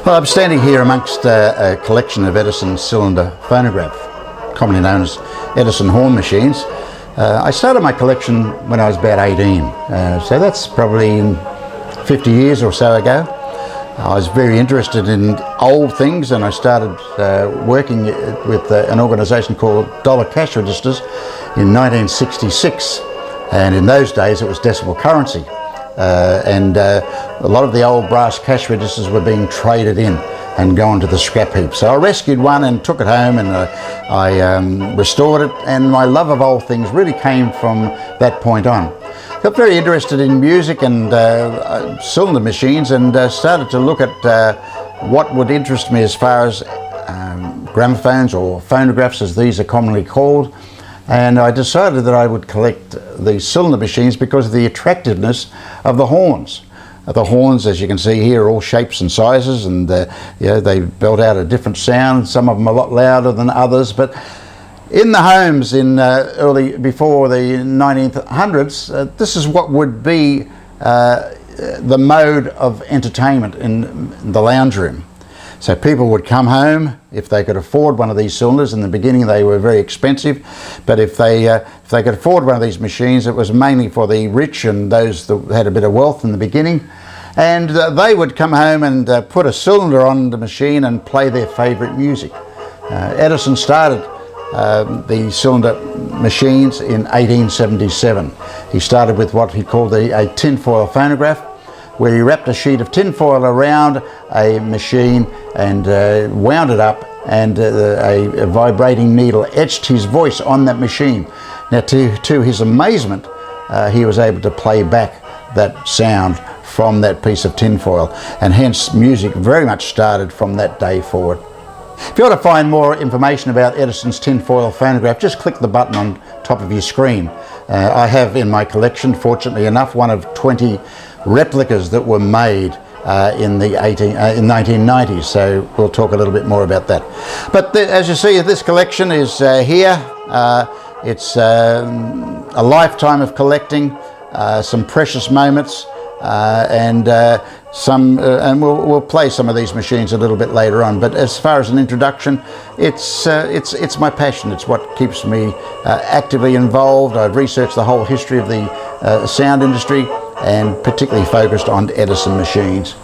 Well, I'm standing here amongst a collection of Edison cylinder phonograph, commonly known as Edison horn machines. I started my collection when I was about 18, so that's probably 50 years or so ago. I was very interested in old things, and I started working with an organisation called Dollar Cash Registers in 1966, and in those days it was decimal currency. A lot of the old brass cash registers were being traded in and gone to the scrap heap. So I rescued one and took it home, and I restored it, and my love of old things really came from that point on. Got very interested in music and cylinder machines, and started to look at what would interest me as far as gramophones, or phonographs as these are commonly called. And I decided that I would collect these cylinder machines because of the attractiveness of the horns. The horns, as you can see here, are all shapes and sizes, and they belt out a different sound. Some of them a lot louder than others. But in the homes in before the 1900s, this is what would be the mode of entertainment in the lounge room. So people would come home if they could afford one of these cylinders. In the beginning they were very expensive, but if they could afford one of these machines, it was mainly for the rich and those that had a bit of wealth in the beginning. And they would come home and put a cylinder on the machine and play their favourite music. Edison started the cylinder machines in 1877. He started with what he called a tinfoil phonograph, where he wrapped a sheet of tinfoil around a machine and wound it up, and a vibrating needle etched his voice on that machine. Now, to his amazement, he was able to play back that sound from that piece of tinfoil, and hence music very much started from that day forward. If you want to find more information about Edison's tinfoil phonograph, just click the button on top of your screen. I have in my collection, fortunately enough, one of 20 replicas that were made in the 1990s, so we'll talk a little bit more about that. But as you see, this collection is here. It's a lifetime of collecting, some precious moments, and we'll play some of these machines a little bit later on. But as far as an introduction, it's my passion. It's what keeps me actively involved. I've researched the whole history of the sound industry, and particularly focused on Edison machines.